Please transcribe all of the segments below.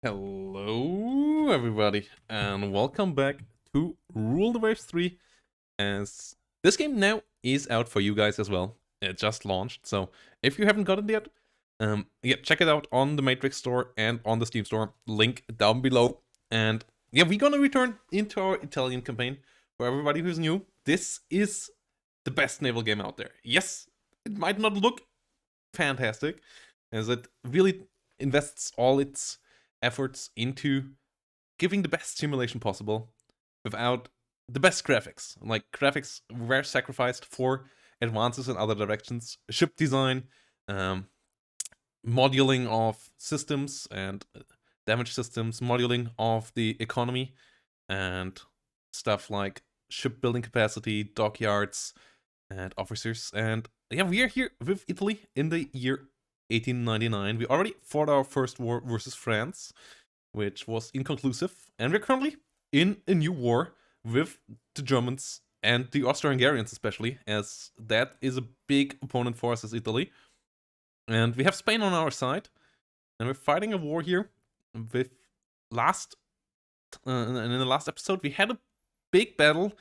Hello, everybody, and welcome back to Rule the Waves 3. As this game now is out for you guys as well. It just launched, so if you haven't got it yet, check it out on the Matrix store and on the Steam store. Link down below. And yeah, we're gonna return into our Italian campaign. For everybody who's new, this is the best naval game out there. Yes, it might not look fantastic, as it really invests all its efforts into giving the best simulation possible without the best graphics. Like, graphics were sacrificed for advances in other directions, ship design, um, modeling of systems and damage systems, modeling of the economy, and stuff like shipbuilding capacity, dockyards, and officers. And yeah, we are here with Italy in the year 1899. We already fought our first war versus France, which was inconclusive, and we're currently in a new war with the Germans and the Austro-Hungarians, especially, as that is a big opponent for us as Italy. And we have Spain on our side, and we're fighting a war here with and in the last episode we had a big battle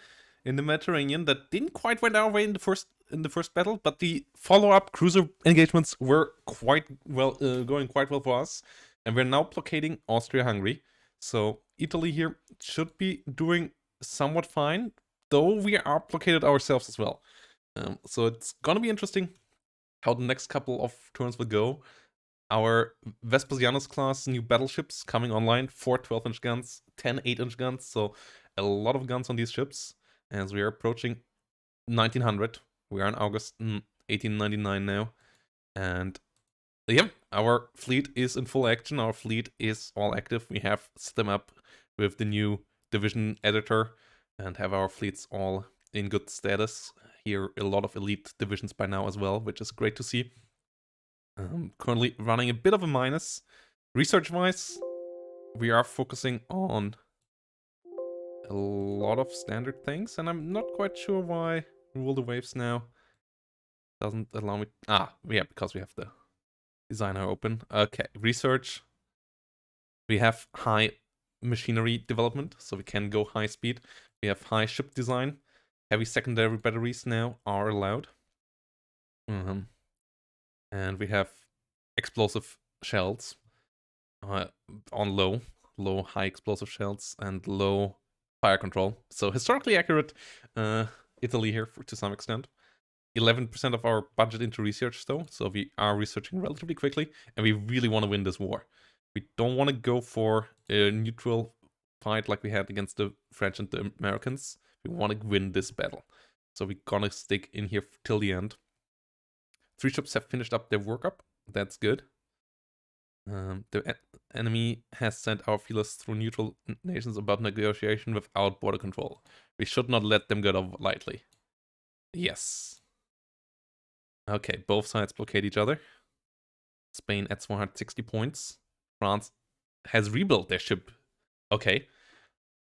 in the Mediterranean that didn't quite went our way in the first battle, but the follow-up cruiser engagements were quite well going quite well for us, and we're now blockading Austria-Hungary. So Italy here should be doing somewhat fine, though we are blockaded ourselves as well. So it's gonna be interesting how the next couple of turns will go. Our Vespasianus class new battleships coming online, 4 12-inch guns, 10 8-inch guns, so a lot of guns on these ships as we are approaching 1900. We are in August 1899 now, and yeah, our fleet is in full action. Our fleet is all active. We have set them up with the new division editor and have our fleets all in good status. Here, a lot of elite divisions by now as well, which is great to see. Currently running a bit of a minus. Research-wise, we are focusing on a lot of standard things, and I'm not quite sure why Rule the Waves now doesn't allow me... yeah, because we have the designer open. Okay, research. We have high machinery development, so we can go high speed. We have high ship design. Heavy secondary batteries now are allowed. And we have explosive shells on low high explosive shells, and low fire control. So historically accurate Italy here to some extent. 11% of our budget into research though, so we are researching relatively quickly, and we really want to win this war. We don't want to go for a neutral fight like we had against the French and the Americans. We want to win this battle. So we're gonna stick in here till the end. 3 ships have finished up their workup. That's good. The enemy has sent our feelers through neutral nations about negotiation without border control. We should not let them get off lightly. Yes. Okay, both sides blockade each other. Spain adds 160 points. France has rebuilt their ship. Okay.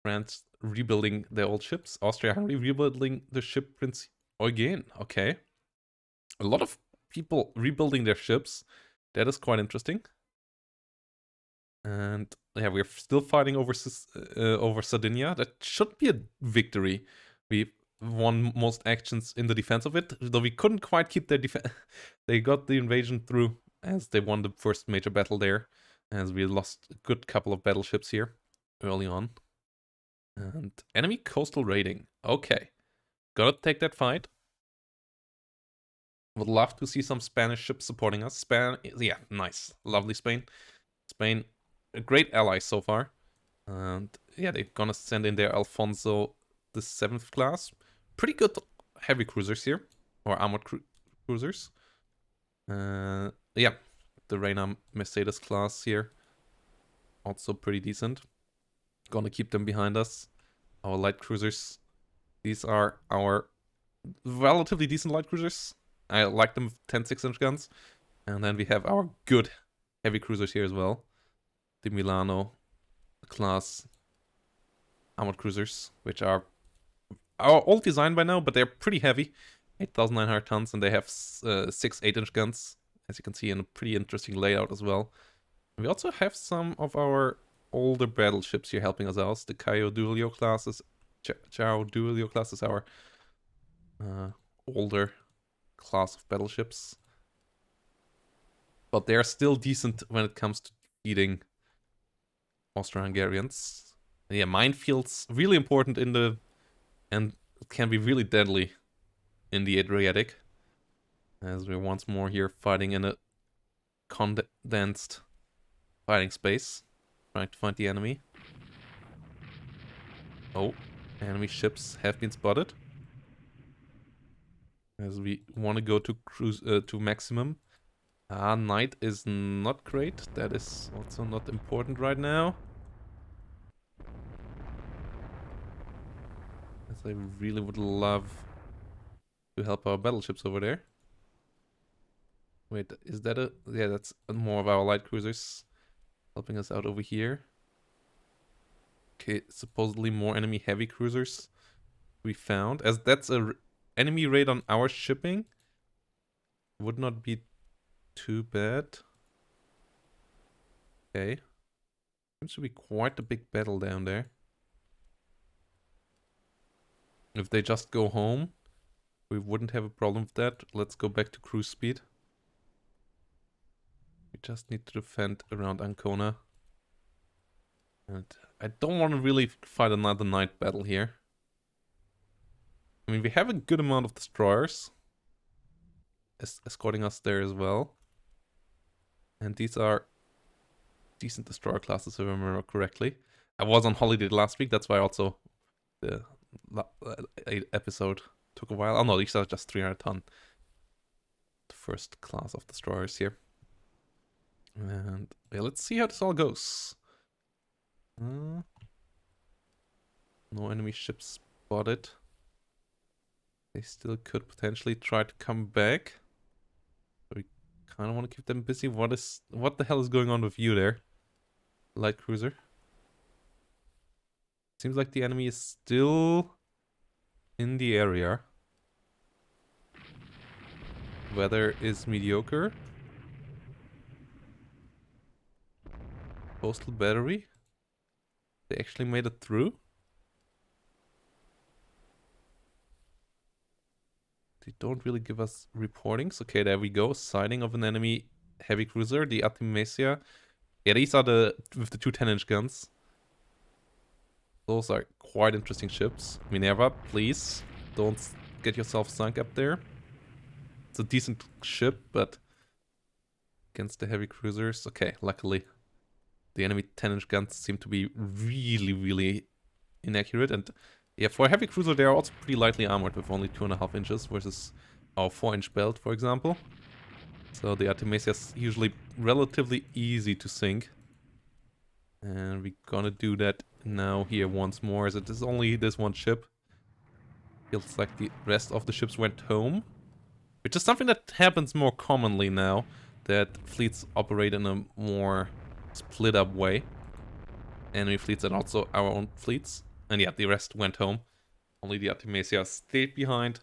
France rebuilding their old ships. Austria-Hungary rebuilding the ship Prince Eugen. Okay. A lot of people rebuilding their ships. That is quite interesting. And yeah, we're still fighting over Sardinia. That should be a victory. We won most actions in the defense of it, though we couldn't quite keep their defense. They got the invasion through as they won the first major battle there, as we lost a good couple of battleships here early on. And enemy coastal raiding. Okay. Gotta take that fight. Would love to see some Spanish ships supporting us. Yeah, nice. Lovely Spain. Spain, a great ally so far. And yeah, they're gonna send in their Alfonso the 7th class. Pretty good heavy cruisers here, or armored cruisers. Yeah, the Reina Mercedes class here. Also pretty decent. Gonna keep them behind us. Our light cruisers. These are our relatively decent light cruisers. I like them with 10 6-inch guns. And then we have our good heavy cruisers here as well. The Milano class armored cruisers, which are old design by now, but they're pretty heavy. 8,900 tons, and they have 6 8-inch guns, as you can see, in a pretty interesting layout as well. We also have some of our older battleships here helping us out. The Caio Duilio classes, Chao Duilio class is our older class of battleships. But they are still decent when it comes to defeating Austro-Hungarians. Yeah, minefields really important in the, and it can be really deadly in the Adriatic. As we're once more here fighting in a condensed fighting space, trying to find the enemy. Oh, enemy ships have been spotted. As we want to go to cruise to maximum. Night is not great. That is also not important right now. As I really would love to help our battleships over there. Wait, is that a... Yeah, that's more of our light cruisers helping us out over here. Okay, supposedly more enemy heavy cruisers we found. As that's a enemy raid on our shipping. Would not be too bad. Okay. Seems to be quite a big battle down there. If they just go home, we wouldn't have a problem with that. Let's go back to cruise speed. We just need to defend around Ancona. And I don't want to really fight another night battle here. I mean, we have a good amount of destroyers escorting us there as well. And these are decent destroyer classes, if I remember correctly. I was on holiday last week, that's why also the episode took a while. Oh no, these are just 300 ton. The first class of destroyers here. And yeah, let's see how this all goes. No enemy ships spotted. They still could potentially try to come back. But we kind of want to keep them busy. What the hell is going on with you there, light cruiser? Seems like the enemy is still in the area. Weather is mediocre. Coastal battery. They actually made it through. They don't really give us reportings. Okay, there we go. Sighting of an enemy heavy cruiser, the Artemisia. Yeah, these are with the two 10-inch guns. Those are quite interesting ships. Minerva, please don't get yourself sunk up there. It's a decent ship, but against the heavy cruisers. Okay, luckily the enemy 10-inch guns seem to be really, really inaccurate. And yeah, for a heavy cruiser, they are also pretty lightly armored with only 2.5 inches versus our 4-inch belt, for example. So the Artemisia is usually relatively easy to sink. And we're gonna do that now here once more, as it is only this one ship. Feels like the rest of the ships went home. Which is something that happens more commonly now, that fleets operate in a more split up way. Enemy fleets and also our own fleets. And yeah, the rest went home. Only the Artemisia stayed behind.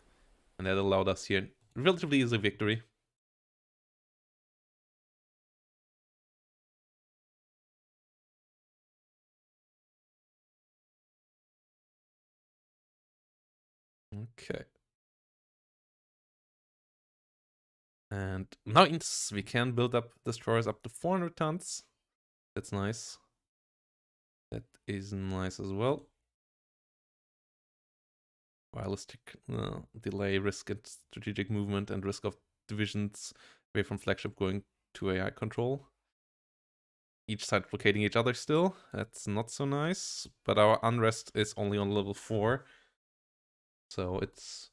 And that allowed us here a relatively easy victory. Okay. And now we can build up destroyers up to 400 tons. That's nice. That is nice as well. Stylistic delay, risk and strategic movement, and risk of divisions away from flagship going to AI control. Each side blockading each other still. That's not so nice. But our unrest is only on level 4. So it's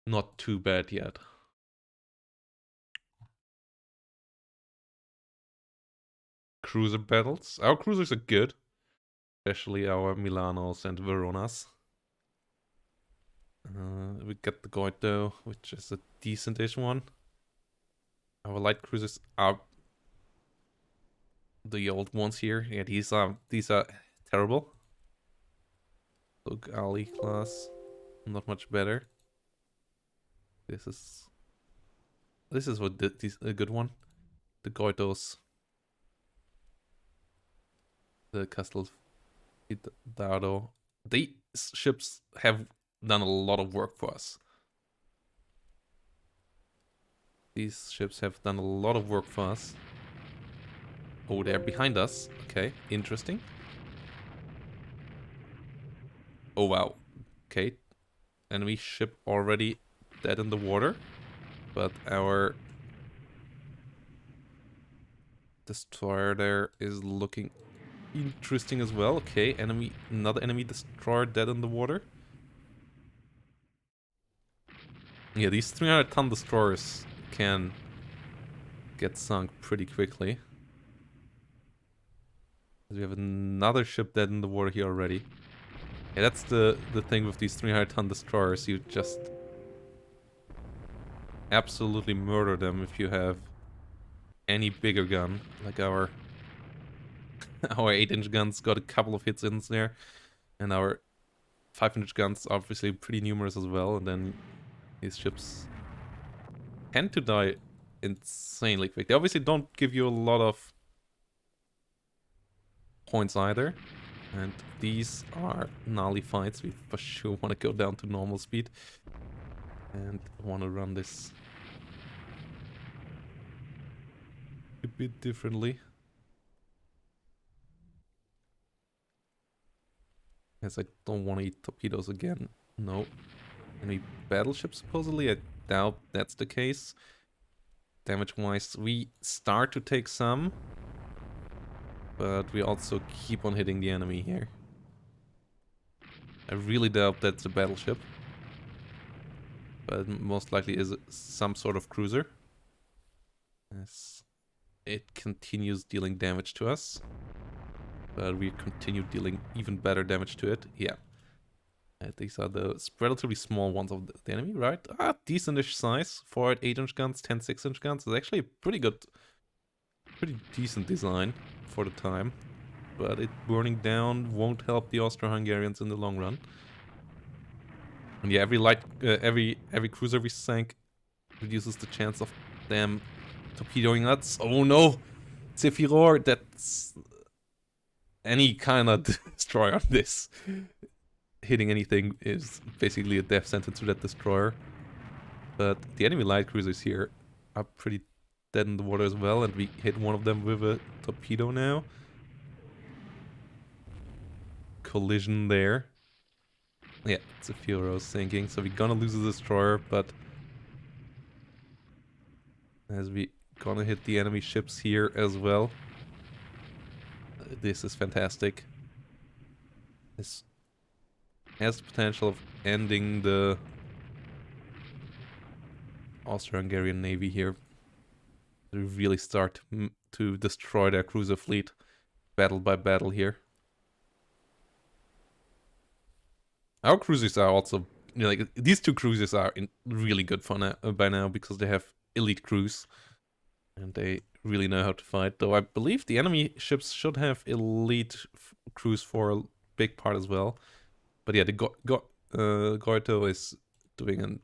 not too bad yet. Cruiser battles. Our cruisers are good. Especially our Milanos and Veronas. We got the Goito, which is a decent-ish one. Our light cruisers are the old ones here. Yeah, these are terrible. Look, Ali class, not much better. This is a good one. The Goitos. the Castelfidardo. These ships have done a lot of work for us. These ships have done a lot of work for us. Oh, they're behind us. Okay, interesting. Oh, wow. Okay. Enemy ship already dead in the water. But our destroyer there is looking interesting as well. Okay, another enemy destroyer dead in the water. Yeah, these 300-ton destroyers can get sunk pretty quickly. We have another ship dead in the water here already. Yeah, that's the thing with these 300-ton destroyers. You just absolutely murder them if you have any bigger gun. Like our 8-inch guns got a couple of hits in there. And our 5-inch guns obviously pretty numerous as well. And then these ships tend to die insanely quick. They obviously don't give you a lot of points either. And these are gnarly fights. We for sure want to go down to normal speed. And want to run this a bit differently. As I don't want to eat torpedoes again. No. Any battleships supposedly? I doubt that's the case. Damage-wise, we start to take some. But we also keep on hitting the enemy here. I really doubt that's a battleship. But most likely is some sort of cruiser. As it continues dealing damage to us. But we continue dealing even better damage to it. Yeah. These are the relatively small ones of the enemy, right? Decentish size. 4 8-inch guns, 10 6-inch guns. It's actually a pretty decent design for the time. But it burning down won't help the Austro-Hungarians in the long run. And yeah, every cruiser we sank reduces the chance of them torpedoing us. Oh no! Zephyr, that's any kind of destroyer on this. Hitting anything is basically a death sentence to that destroyer. But the enemy light cruisers here are pretty dead in the water as well, and we hit one of them with a torpedo now. Collision there. Yeah, it's a Furo sinking, so we're gonna lose the destroyer, but as we gonna hit the enemy ships here as well. This is fantastic. This has the potential of ending the Austro-Hungarian Navy here. They really start to destroy their cruiser fleet battle by battle here. Our cruisers are also, you know, like these two cruisers are really good for now, by now because they have elite crews and they really know how to fight. Though I believe the enemy ships should have elite crews for a big part as well. But yeah, the Goito is doing an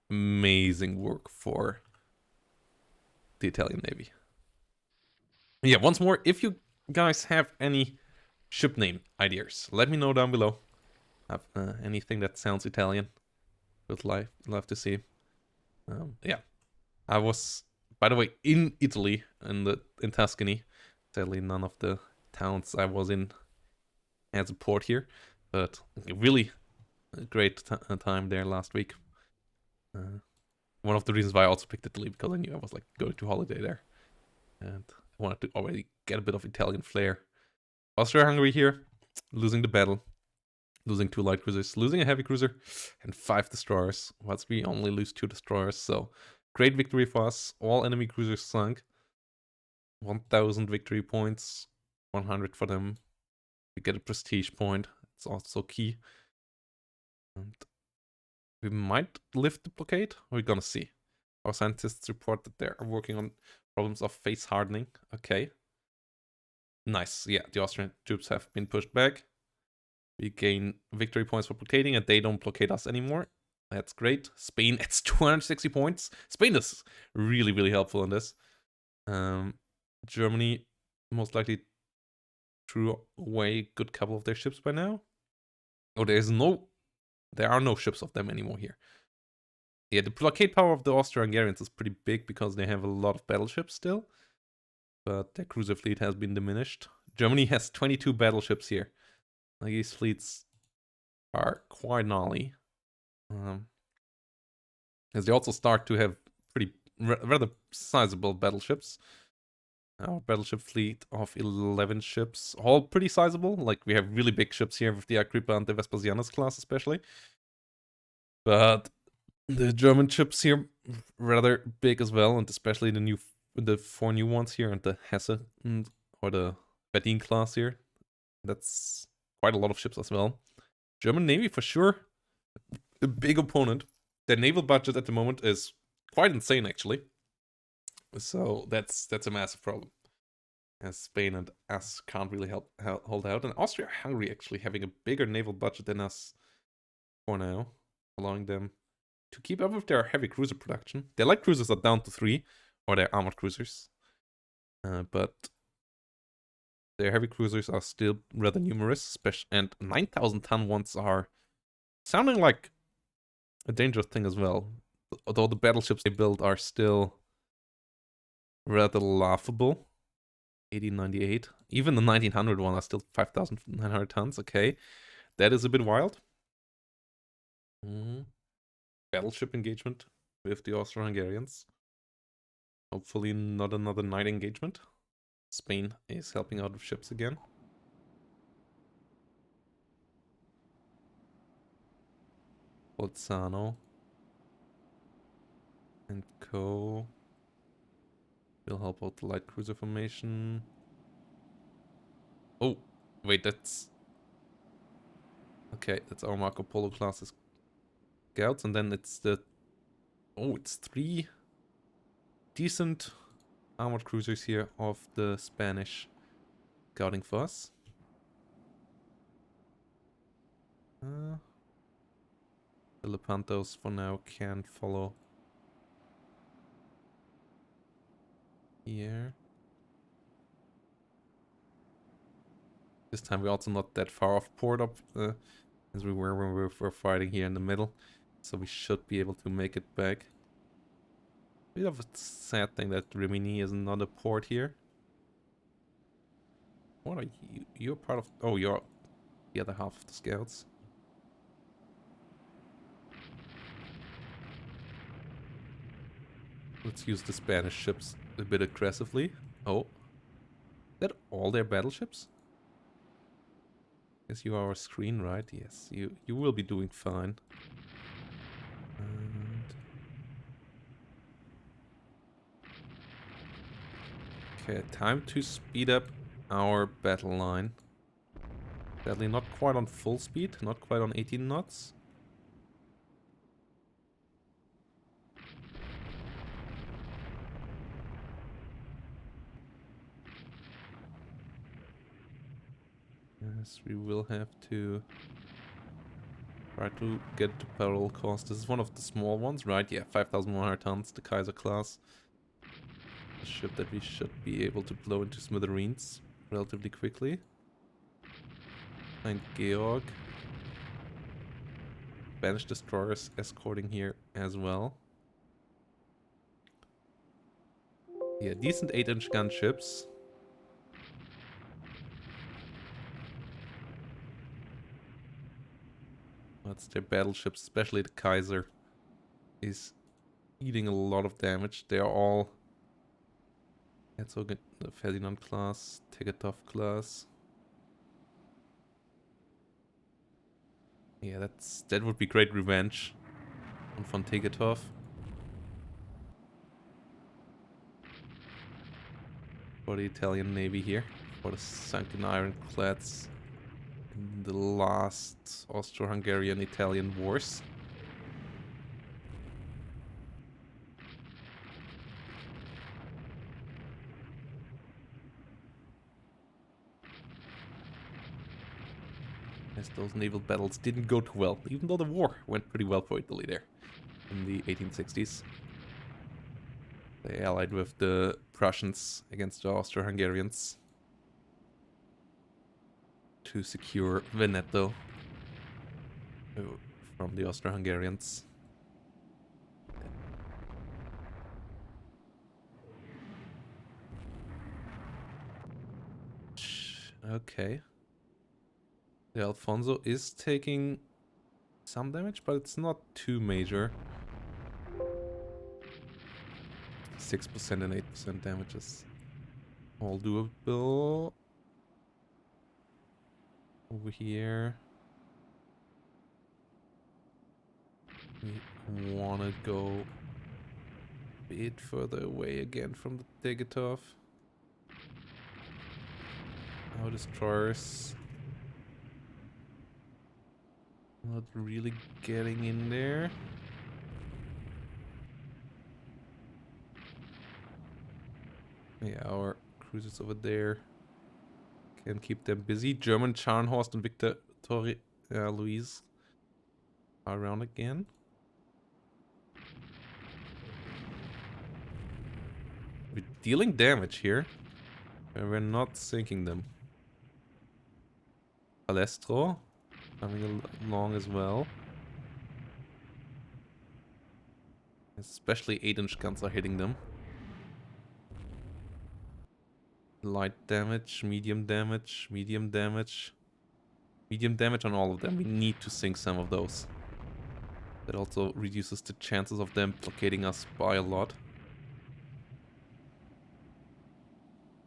amazing work for the Italian Navy. Yeah, once more, if you guys have any ship name ideas, let me know down below. Have anything that sounds Italian, would love to see. Yeah, I was, by the way, in Italy, in Tuscany. Sadly, none of the towns I was in has a port here, but really a great time there last week. One of the reasons why I also picked Italy, because I knew I was like going to holiday there, and I wanted to already get a bit of Italian flair. Austria-Hungary here, losing the battle. Losing 2 light cruisers, losing a heavy cruiser, and 5 destroyers. Whilst we only lose 2 destroyers, so great victory for us. All enemy cruisers sunk. 1000 victory points, 100 for them. We get a prestige point. It's also key. And we might lift the blockade. We're gonna see. Our scientists report that they're working on problems of face hardening. Okay. Nice. Yeah, the Austrian troops have been pushed back. We gain victory points for blockading, and they don't blockade us anymore. That's great. Spain adds 260 points. Spain is really, really helpful in this. Germany most likely threw away a good couple of their ships by now. Oh, there are no ships of them anymore here. Yeah, the blockade power of the Austro-Hungarians is pretty big because they have a lot of battleships still. But their cruiser fleet has been diminished. Germany has 22 battleships here. Like, these fleets are quite gnarly. As they also start to have rather sizable battleships. Our battleship fleet of 11 ships, all pretty sizable. Like, we have really big ships here with the Agrippa and the Vespasianus class especially. But the German ships here, rather big as well, and especially the 4 new ones here, and the Hesse or the Verdun class here. That's quite a lot of ships as well. German Navy for sure, a big opponent. Their naval budget at the moment is quite insane, actually. So that's a massive problem. As Spain and us can't really hold out. And Austria-Hungary actually having a bigger naval budget than us for now, allowing them to keep up with their heavy cruiser production. Their light cruisers are down to 3, or their armored cruisers. But their heavy cruisers are still rather numerous, and 9,000-ton ones are sounding like a dangerous thing as well. Although the battleships they build are still rather laughable. 1898. Even the 1900 one are still 5,900 tons. Okay, that is a bit wild. Battleship engagement with the Austro-Hungarians. Hopefully not another night engagement. Spain is helping out with ships again. Bolzano and Co. will help out the light cruiser formation. Oh, wait, that's... Okay, that's our Marco Polo class scouts, and then it's the... Oh, it's 3 decent armored cruisers here of the Spanish scouting force. The Lepantos for now can follow here. This time we're also not that far off port up as we were when we were fighting here in the middle. So we should be able to make it back. Bit of a sad thing that Rimini is not a port here. What are you? You're part of... Oh, you're the other half of the scouts. Let's use the Spanish ships a bit aggressively. Oh. Is that all their battleships? Guess you are our screen, right? Yes, you will be doing fine. And... Okay, time to speed up our battle line. Sadly, not quite on full speed, not quite on 18 knots. Yes, we will have to try to get to parallel course. This is one of the small ones, right? Yeah, 5,100 tons, the Kaiser class. A ship that we should be able to blow into smithereens relatively quickly. And Georg. Spanish destroyers escorting here as well. Yeah, decent 8-inch gunships. That's their battleships, especially the Kaiser is eating a lot of damage. They are all Herzog, the Ferdinand class, Tegetov class. Yeah, that would be great revenge on von Tegetov. For the Italian Navy here, for the sunken ironclads in the last Austro-Hungarian-Italian wars. As those naval battles didn't go too well, even though the war went pretty well for Italy there in the 1860s. They allied with the Prussians against the Austro-Hungarians. to secure Veneto from the Austro-Hungarians. Okay. The Alfonso is taking some damage, but it's not too major. 6% and 8% damages. All doable. Over here. We wanna go a bit further away again from the Tegetov. Our destroyers not really getting in there. Yeah, our cruisers over there can keep them busy. German Scharnhorst and Victor Louise are around again. We're dealing damage here, and we're not sinking them. Palestro coming along as well. Especially 8-inch guns are hitting them. Light damage, medium damage, medium damage. Medium damage on all of them. We need to sink some of those. That also reduces the chances of them blockading us by a lot.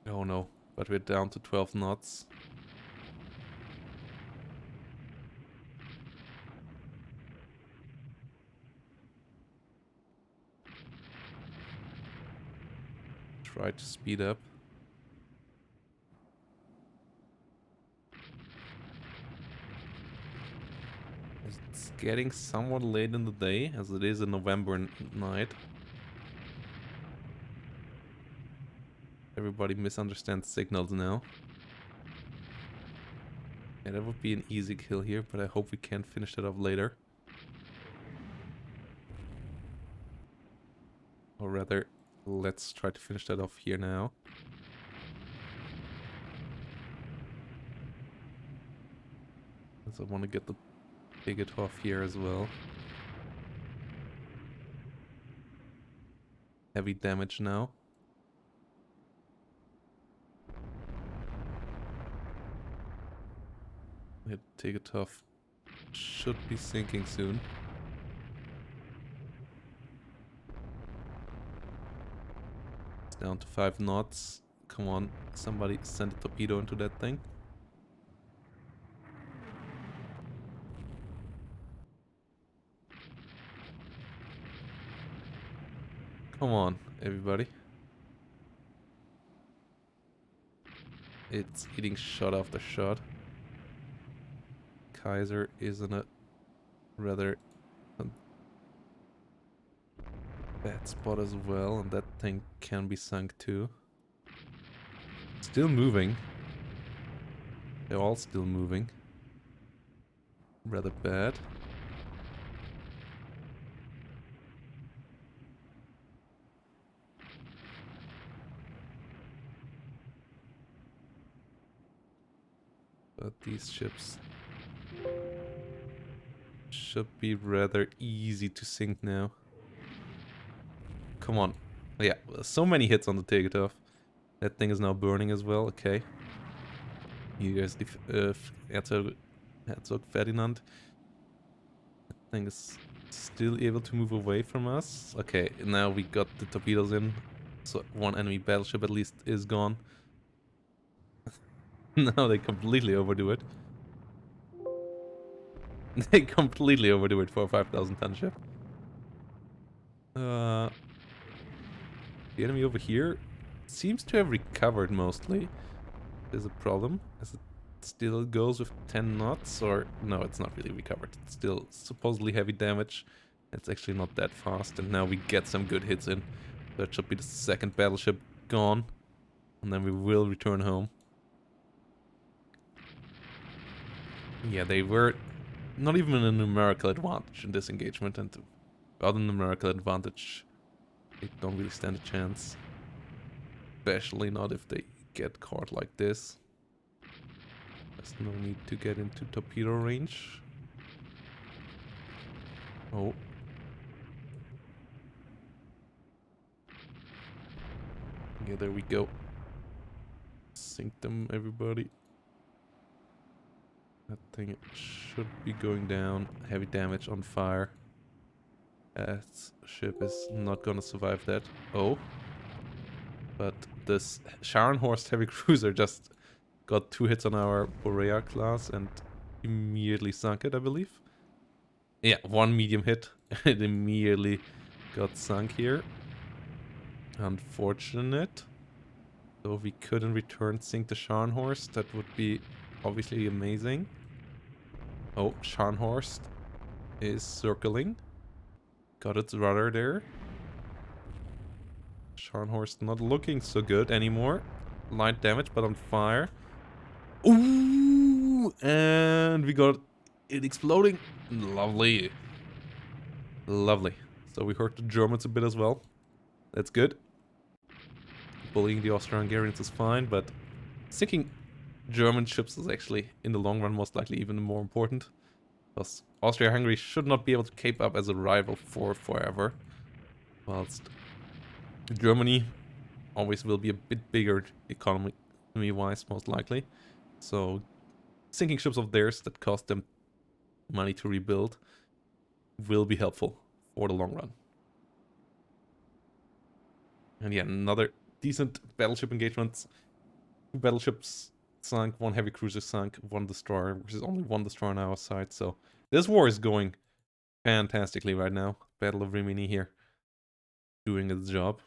Oh no, but we're down to 12 knots. Try to speed up. It's getting somewhat late in the day, as it is a November night. Everybody misunderstands signals now. Yeah, that would be an easy kill here, but I hope we can finish that off later. Or rather, let's try to finish that off here now. Because I want to get the bigot off here as well. Heavy damage now. Tegetov should be sinking soon. It's down to 5 knots. Come on, somebody send a torpedo into that thing. Come on, everybody. It's eating shot after shot. Kaiser is in a rather bad spot as well, and that thing can be sunk too. Still moving. They're all still moving. Rather bad. But these ships should be rather easy to sink now. Come on. Yeah, so many hits on the Tegetov. That thing is now burning as well. Okay. You guys, Herzog Ferdinand. That thing is still able to move away from us. Okay, now we got the torpedoes in. So one enemy battleship at least is gone. Now they completely overdo it. They completely overdo it for a 5,000 ton ship. The enemy over here seems to have recovered mostly. There's a problem, as it still goes with 10 knots, or no, it's not really recovered. It's still supposedly heavy damage. It's actually not that fast, and now we get some good hits in. That should be the second battleship gone, and then we will return home. Yeah, they were not even a numerical advantage in this engagement, and without a numerical advantage, they don't really stand a chance. Especially not if they get caught like this. There's no need to get into torpedo range. Oh. Yeah, there we go. Sink them, everybody. That thing should be going down. Heavy damage on fire. That ship is not gonna survive that. Oh. But this Scharnhorst heavy cruiser just got 2 hits on our Borea class and immediately sunk it, I believe. Yeah, 1 medium hit. It immediately got sunk here. Unfortunate. So if we could in return sink the Scharnhorst, that would be obviously amazing. Oh, Scharnhorst is circling. Got its rudder there. Scharnhorst not looking so good anymore. Light damage, but on fire. Ooh! And we got it exploding. Lovely. Lovely. So we hurt the Germans a bit as well. That's good. Bullying the Austro-Hungarians is fine, but sinking German ships is actually, in the long run, most likely even more important. Because Austria-Hungary should not be able to keep up as a rival for forever. Whilst Germany always will be a bit bigger economy-wise, most likely. So sinking ships of theirs that cost them money to rebuild will be helpful for the long run. And yeah, another decent battleship engagement. 2 battleships sunk, 1 heavy cruiser sunk, 1 destroyer, which is only 1 destroyer on our side. So this war is going fantastically right now. Battle of Rimini here, doing its job.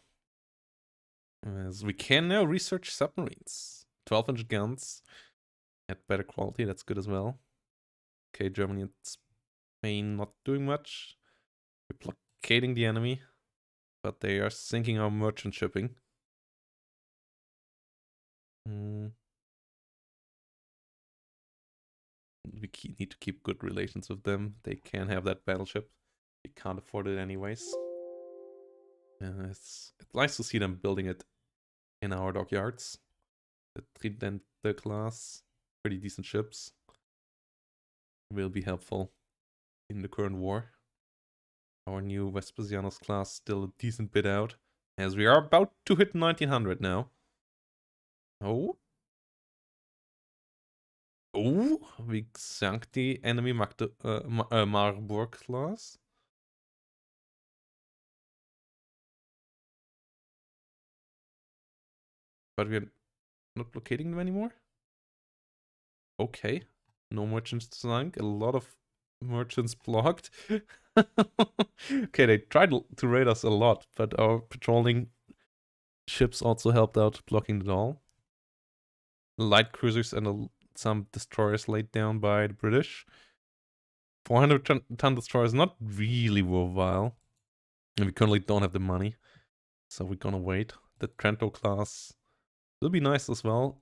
As we can now research submarines. 12-inch guns at better quality, that's good as well. Okay, Germany and Spain not doing much. We're blockading the enemy, but they are sinking our merchant shipping. We need to keep good relations with them. They can have that battleship. We can't afford it anyways. It's nice to see them building it in our dockyards. The Tridente class, pretty decent ships. Will be helpful in the current war. Our new Vespasianus class still a decent bit out, as we are about to hit 1900 now. Oh. Oh, we sunk the enemy Marburg class. But we're not blockading them anymore. Okay. No merchants sunk. A lot of merchants blocked. Okay, they tried to raid us a lot, but our patrolling ships also helped out blocking it all. Light cruisers and some destroyers laid down by the British. 400-ton destroyers, not really worthwhile. And we currently don't have the money, so we're gonna wait. The Trento class will be nice as well.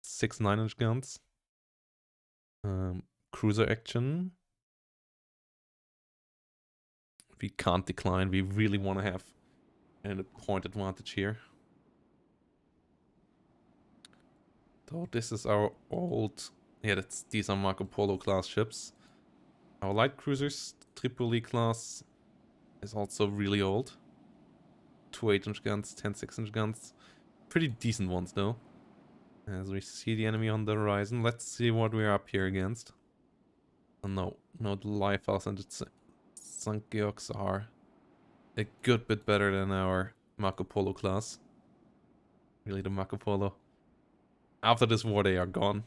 6 9-inch guns. Cruiser action. We can't decline. We really want to have a point advantage here. So this is our old... Yeah, these are Marco Polo class ships. Our light cruisers, Tripoli class, is also really old. 2 8-inch guns, 10 6-inch guns. Pretty decent ones though. As we see the enemy on the horizon, let's see what we're up here against. Oh, no, the Liefhaus and its St. Georgs are a good bit better than our Marco Polo class. Really, the Marco Polo. After this war, they are gone.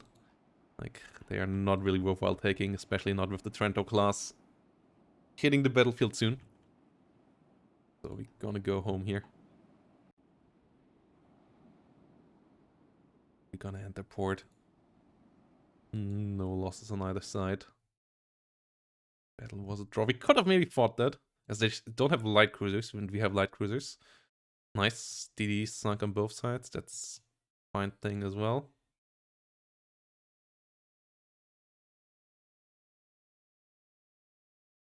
Like, they are not really worthwhile taking, especially not with the Trento class hitting the battlefield soon. So we're gonna go home here. We're gonna enter port. No losses on either side. Battle was a draw. We could have maybe fought that, as they don't have light cruisers when we have light cruisers. Nice DD sunk on both sides. That's a fine thing as well.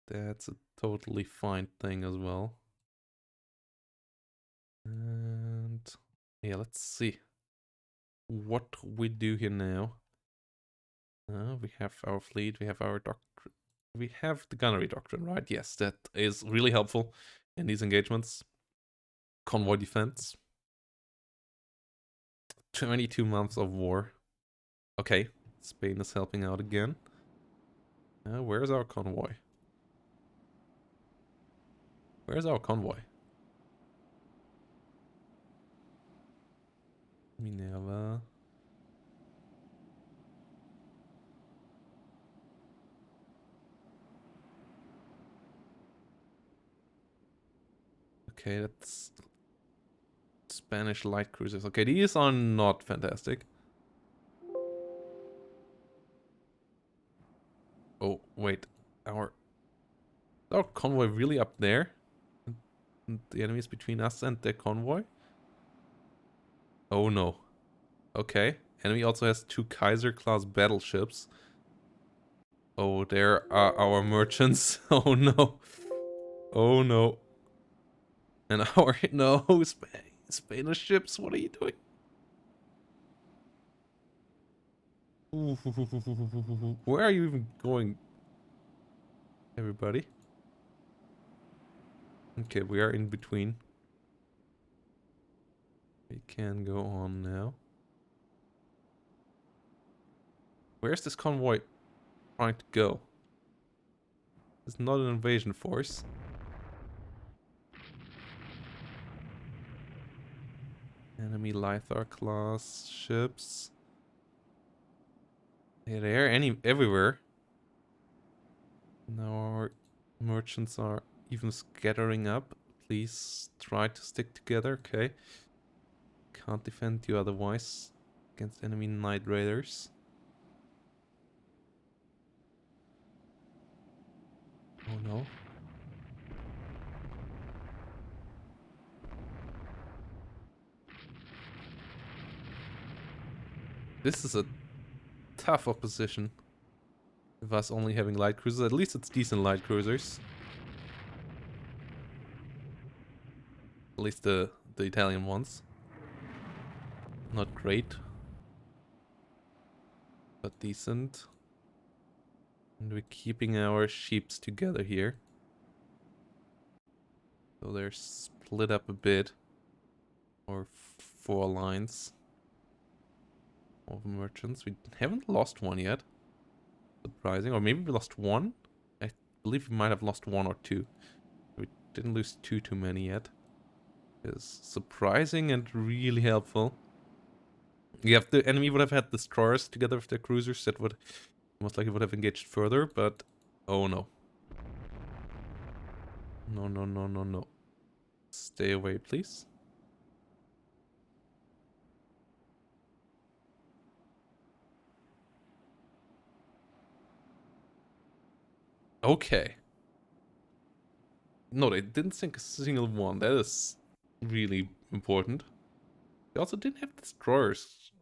That's a totally fine thing as well. And yeah, let's see what we do here now. We have our fleet, we have our doctrine. We have the gunnery doctrine, right? Yes, that is really helpful in these engagements. Convoy defense. 22 months of war. Okay, Spain is helping out again. Where's our convoy? Where's our convoy? Minerva. Okay, that's Spanish light cruisers. Okay, these are not fantastic. Oh, wait. Our convoy really up there? And the enemy is between us and the convoy? Oh no. Okay. Enemy also has 2 Kaiser-class battleships. Oh, there are our merchants. Oh no. Oh no. And our... No, Spanish ships, what are you doing? Where are you even going? Everybody? Okay, we are in between. We can go on now. Where's this convoy trying to go? It's not an invasion force. Enemy Lythar class ships. Yeah, they're everywhere. Now our merchants are even scattering up. Please try to stick together, okay? Can't defend you otherwise against enemy Night Raiders. Oh no. This is a tough opposition. With us only having light cruisers. At least it's decent light cruisers. At least the Italian ones. Not great. But decent. And we're keeping our sheeps together here. So they're split up a bit. Or 4 lines of merchants. We haven't lost one yet. Surprising. Or maybe we lost one? I believe we might have lost 1 or 2. We didn't lose too many yet. It's surprising and really helpful. Yeah, if the enemy would have had destroyers together with their cruisers, that would most likely would have engaged further, but oh no. No, no, no, no, no. Stay away, please. Okay. No, they didn't sink a single one. That is really important. They also didn't have destroyers.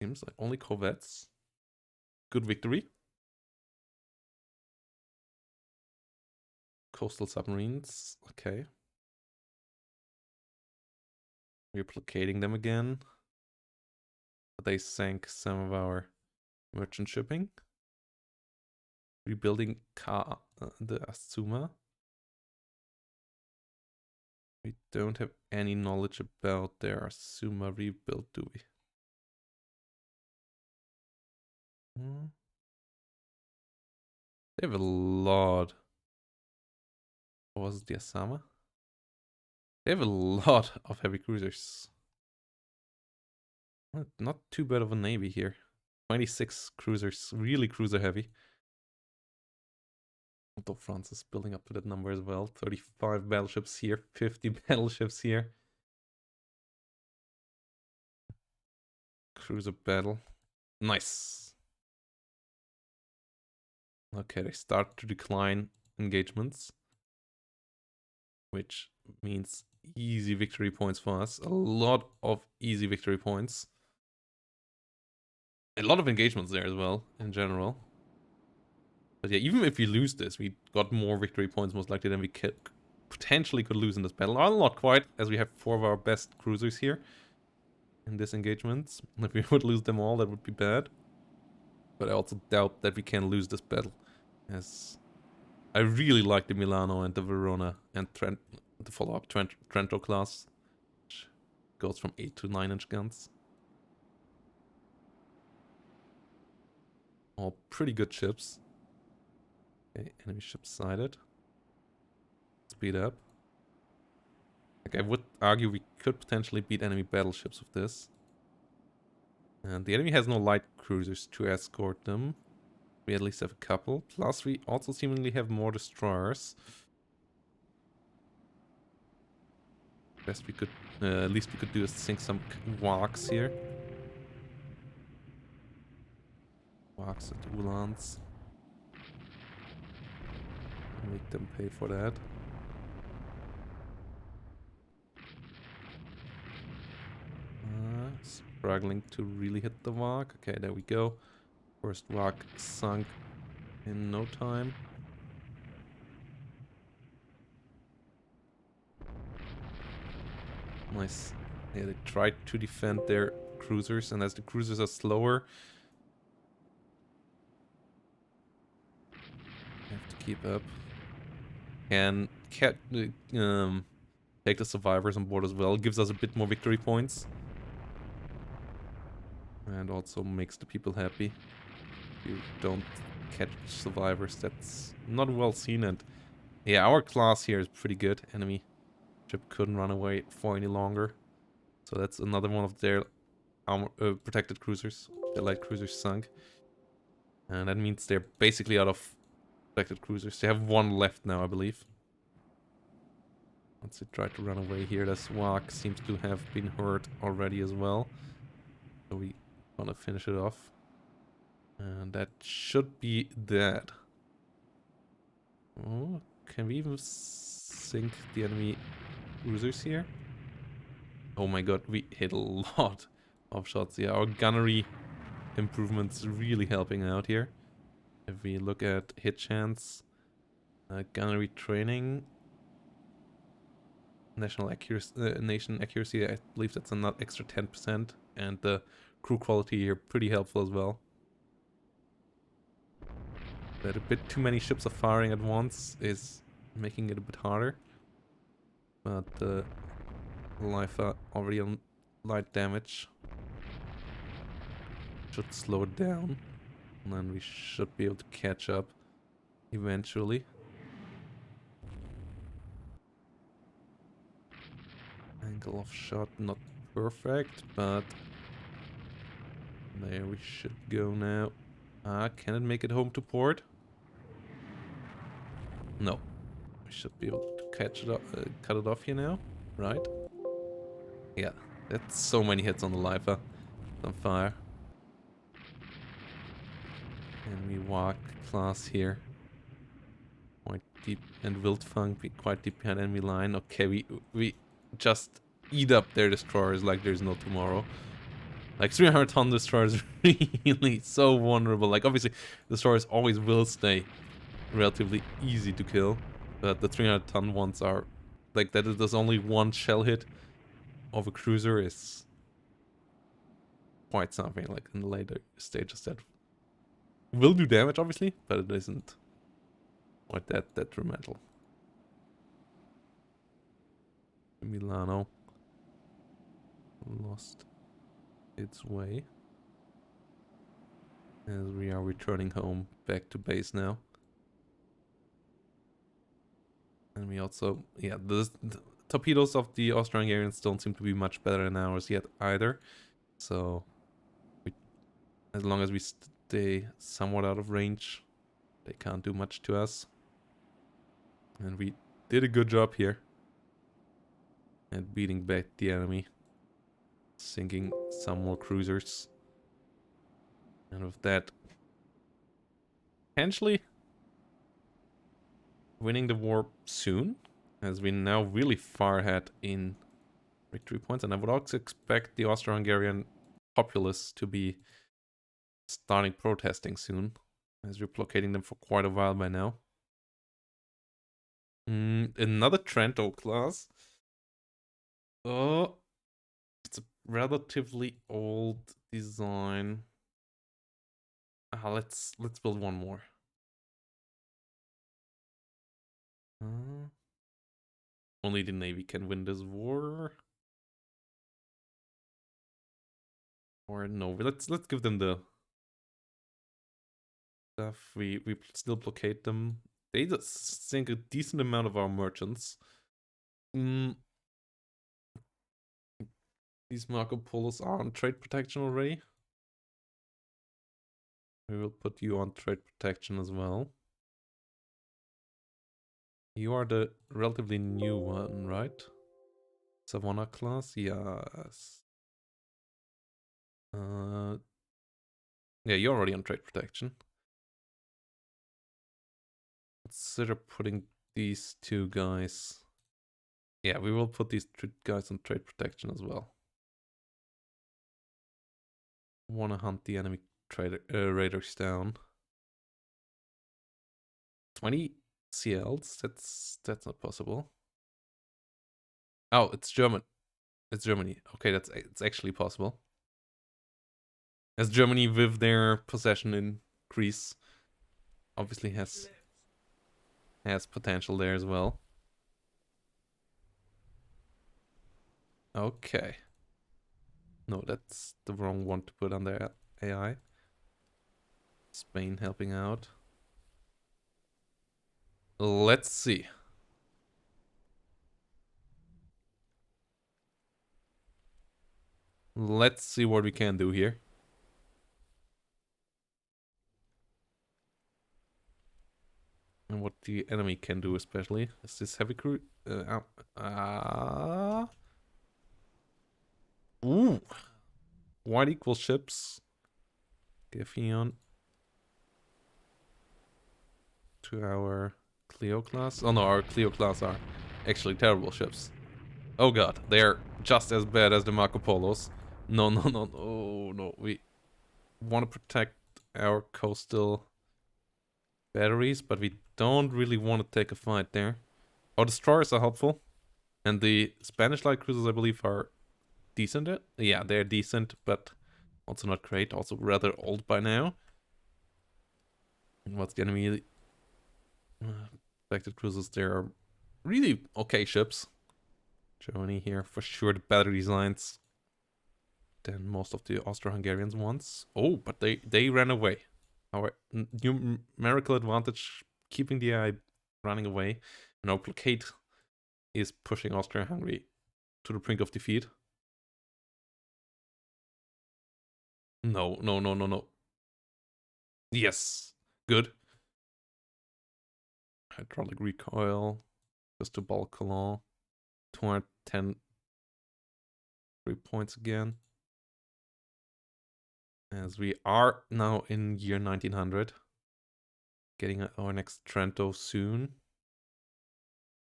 Seems like only corvettes. Good victory. Coastal submarines. Okay. Replicating them again. They sank some of our merchant shipping. Rebuilding the Asuma. We don't have any knowledge about their Asuma rebuild, do we? They have a lot. What was it, the Asama? They have a lot of heavy cruisers. Not too bad of a navy here. 26 cruisers, really cruiser heavy. Although France is building up to that number as well. 35 battleships here, 50 battleships here. Cruiser battle. Nice. Okay, they start to decline engagements. Which means easy victory points for us. A lot of easy victory points. A lot of engagements there as well, in general. But yeah, even if we lose this, we got more victory points most likely than we potentially could lose in this battle. Well, not quite, as we have 4 of our best cruisers here in this engagement. If we would lose them all, that would be bad. But I also doubt that we can lose this battle, as I really like the Milano and the Verona and the follow-up Trento class, which goes from 8 to 9-inch guns. All pretty good ships. Okay, enemy ship sighted. Speed up. Like, I would argue we could potentially beat enemy battleships with this. And the enemy has no light cruisers to escort them. We at least have a couple. Plus, we also seemingly have more destroyers. Best we could, at least we could do is sink some walks here. Walks at Ulans. Make them pay for that. Struggling to really hit the walk. Okay, there we go. First walk sunk in no time. Nice. Yeah, they tried to defend their cruisers, and as the cruisers are slower, have to keep up. And take the survivors on board as well. Gives us a bit more victory points. And also makes the people happy. If you don't catch survivors, that's not well seen. And yeah, our class here is pretty good. Enemy ship couldn't run away for any longer. So that's another one of their protected cruisers. Their light cruisers sunk. And that means they're basically out of protected cruisers. They have one left now, I believe. Once they try to run away here, the SWAC seems to have been hurt already as well. So we want to finish it off. And that should be that. Oh, can we even sink the enemy cruisers here? Oh my god, we hit a lot of shots. Yeah, our gunnery improvements really helping out here. If we look at hit chance, gunnery training, nation accuracy, I believe that's another extra 10%, and the crew quality here pretty helpful as well. That a bit too many ships are firing at once is making it a bit harder. But the Lifa already on light damage should slow it down, and then we should be able to catch up eventually. Angle of shot not perfect, but there we should go now. Can it make it home to port? No. We should be able to catch it up, cut it off here now, right? Yeah, that's so many hits on the Lifa. On fire. And we walk class here. Quite deep, and Wildfang be quite deep behind enemy line. Okay, we just eat up their destroyers like there's no tomorrow. Like 300-ton destroyers really so vulnerable. Like obviously, destroyers always will stay relatively easy to kill, but the 300-ton ones are like that. There's only one shell hit of a cruiser is quite something. Like in the later stages, that will do damage, obviously, but it isn't quite that detrimental. Milano lost its way as we are returning home back to base now. And we also, yeah, the torpedoes of the Austro-Hungarians don't seem to be much better than ours yet either. So, as long as we stay somewhat out of range, they can't do much to us. And we did a good job here at beating back the enemy, sinking some more cruisers. And with that, potentially winning the war soon, as we're now really far ahead in victory points. And I would also expect the Austro-Hungarian populace to be starting protesting soon, as we're blockading them for quite a while by now. Another Trento class. Oh, it's a relatively old design. Let's build one more. Only the Navy can win this war. Or no, let's give them the stuff. We still blockade them. They just sink a decent amount of our merchants. These Marco Polos are on trade protection already. We will put you on trade protection as well. You are the relatively new one, right? Savannah class, yes. Yeah, you're already on trade protection. Consider putting these two guys. Yeah, we will put these two guys on trade protection as well. Wanna hunt the enemy raiders down. 20 CLs? That's not possible. Oh, it's German. It's Germany. Okay, it's actually possible. As Germany with their possession in Greece obviously has potential there as well. Okay. No, that's the wrong one to put on their AI. Spain helping out. Let's see. Let's see what we can do here. And what the enemy can do especially. Is this heavy crew? Ooh. White equals ships. Gefion. To our Clio class. Oh no, our Clio class are actually terrible ships. Oh god, they're just as bad as the Marco Polos. No, no, no, no, no. We want to protect our coastal batteries, but we don't really want to take a fight there. Our destroyers are helpful. And the Spanish light cruisers, I believe, are decent. Yeah, they're decent, but also not great. Also rather old by now. And what's the enemy? Protected cruisers, they are really okay ships. Germany here, for sure, the better designs than most of the Austro-Hungarians ones. Oh, but they ran away. Our numerical advantage, keeping the AI running away. And our blockade is pushing Austria-Hungary to the brink of defeat. No, no, no, no, no. Yes, good. Hydraulic recoil, just a bulk colon. 210 3 points again. As we are now in year 1900. Getting our next Trento soon.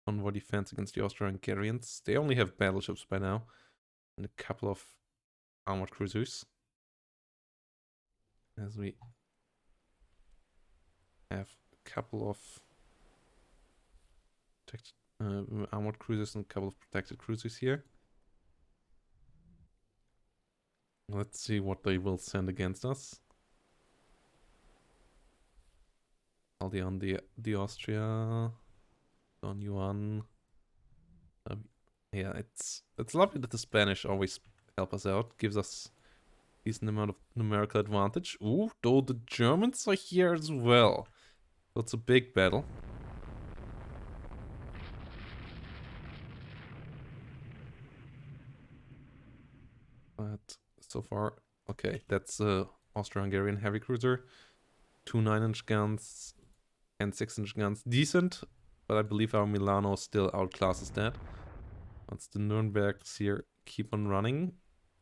Convoy defense against the Austro-Hungarians. They only have battleships by now. And a couple of armored cruisers. As we have a couple of armored cruisers and a couple of protected cruisers here. Let's see what they will send against us. Aldeon the Austria. Don Juan. Yeah, it's lovely that the Spanish always help us out. Gives us decent amount of numerical advantage. Ooh, though the Germans are here as well. So it's a big battle. But so far, okay, that's Austro-Hungarian heavy cruiser. 2 9-inch guns and 6-inch guns. Decent, but I believe our Milano still outclasses that. Once the Nürnbergs here keep on running.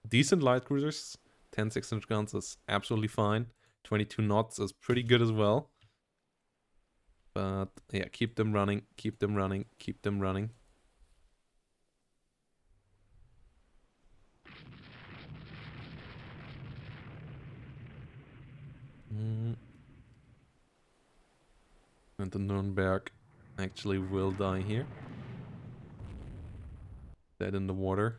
Decent light cruisers. 10 6-inch guns is absolutely fine. 22 knots is pretty good as well. But yeah, keep them running, keep them running, keep them running. And the Nürnberg actually will die here. Dead in the water.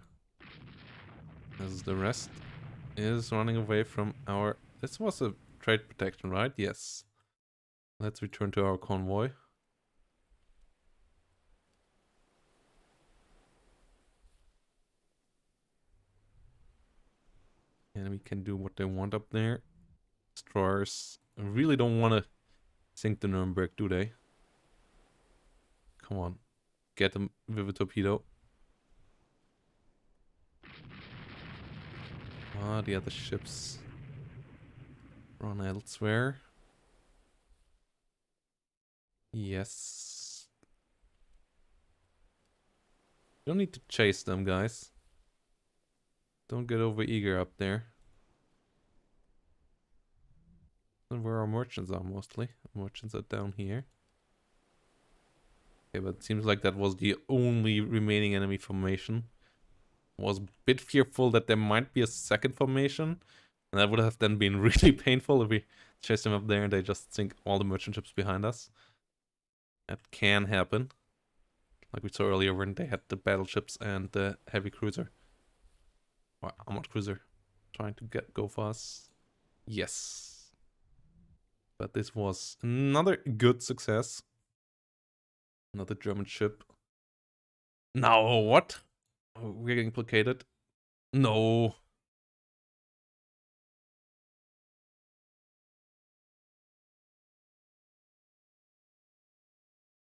As the rest is running away from our... This was a trade protection, right? Yes. Let's return to our convoy. And we can do what they want up there. Destroyers really don't want to sink the Nuremberg, do they? Come on. Get them with a torpedo. Ah, the other ships run elsewhere. Yes. Don't need to chase them, guys. Don't get over eager up there. And where our merchants are mostly. Merchants are down here. Okay, but it seems like that was the only remaining enemy formation. Was a bit fearful that there might be a second formation. And that would have then been really painful if we chased them up there and they just sink all the merchant ships behind us. That can happen. Like we saw earlier when they had the battleships and the heavy cruiser. Or armored cruiser. Trying to go for us. Yes. But this was another good success. Another German ship. No, what? Oh, we're getting placated. No.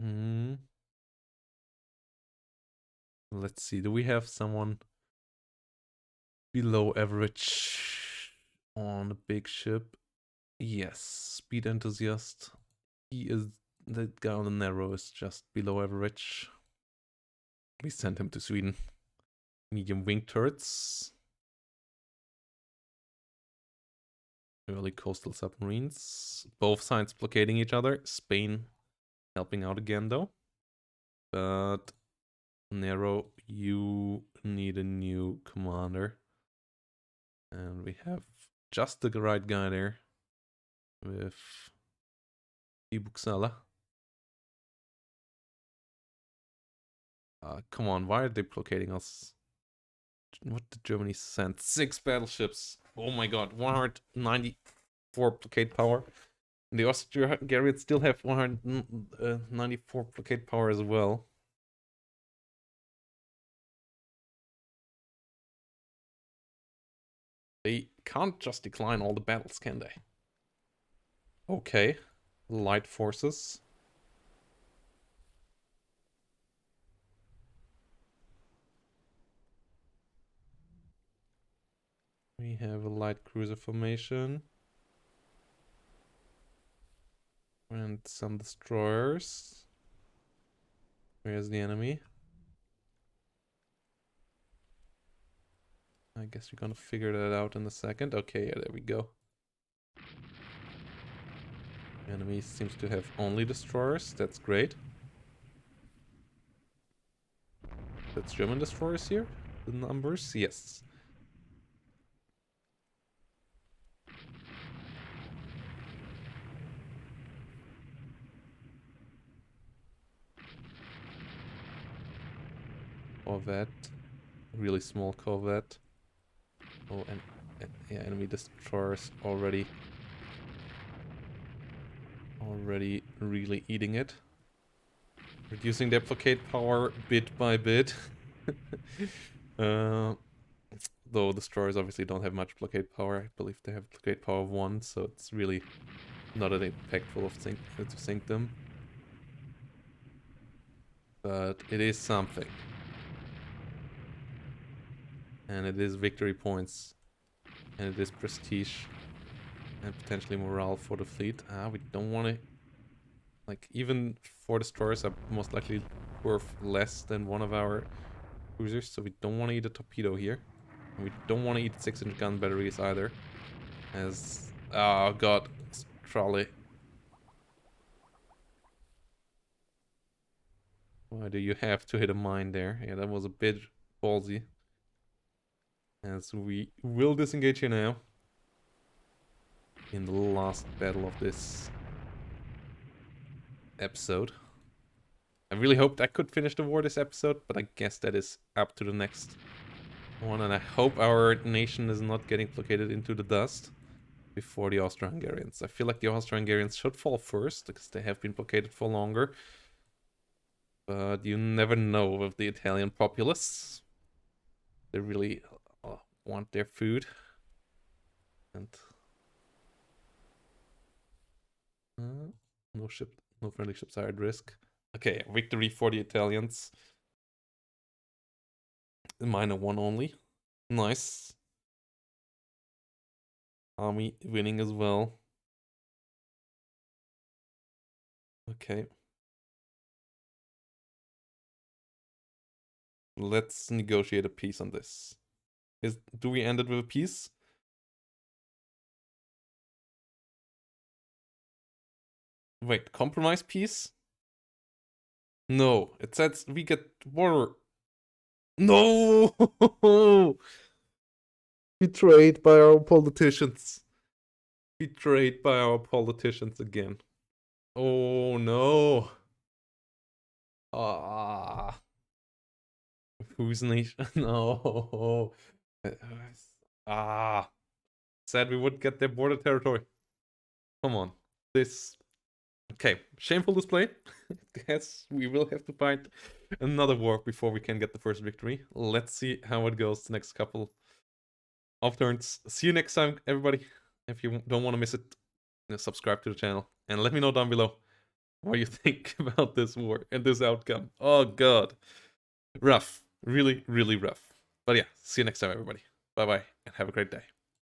Hmm. Let's see. Do we have someone below average on a big ship? Yes. Speed enthusiast. He is the guy on the narrow is just below average. We sent him to Sweden. Medium wing turrets. Early coastal submarines. Both sides blockading each other. Spain helping out again though. But Nero, you need a new commander. And we have just the right guy there. With Ibuxala. Come on, why are they blockading us? What did Germany send? 6 battleships. Oh my god, 194 blockade power. And the Austro-Hungarians still have 194 blockade power as well. They can't just decline all the battles, can they? Okay. Light forces. We have a light cruiser formation. And some destroyers. Where's the enemy? I guess we're gonna figure that out in a second. Okay, yeah, there we go. The enemy seems to have only destroyers. That's great. That's German destroyers here? The numbers? Yes. Corvette. Really small corvette. Oh, and yeah, enemy destroyers already really eating it. Reducing their blockade power bit by bit. Though destroyers obviously don't have much blockade power. I believe they have blockade power of 1, so it's really not that impactful to sink them. But it is something. And it is victory points. And it is prestige. And potentially morale for the fleet. We don't want to... Like, even 4 destroyers are most likely worth less than one of our cruisers. So we don't want to eat a torpedo here. And we don't want to eat 6-inch gun batteries either. As... Oh god. Trolley. Why do you have to hit a mine there? Yeah, that was a bit ballsy. As we will disengage here now. In the last battle of this episode. I really hoped I could finish the war this episode, but I guess that is up to the next one. And I hope our nation is not getting blockaded into the dust. before the Austro-Hungarians. I feel like the Austro-Hungarians should fall first because they have been blockaded for longer. But you never know with the Italian populace. They really want their food. And no friendly ships are at risk. Okay, victory for the Italians. -1 only. Nice. Army winning as well. Okay. Let's negotiate a peace on this. Do we end it with a peace? Wait, compromise peace? No, it says we get water. No! Betrayed by our politicians. Betrayed by our politicians again. Oh no. Ah. Whose nation? No. Ah. Said we would get their border territory. Come on. This. Okay, shameful display. Guess we will have to fight another war before we can get the first victory. Let's see how it goes the next couple of turns. See you next time, everybody. If you don't want to miss it, subscribe to the channel and let me know down below what you think about this war and this outcome. Oh god. Rough. Really, really rough. But yeah, see you next time, everybody. Bye bye and have a great day.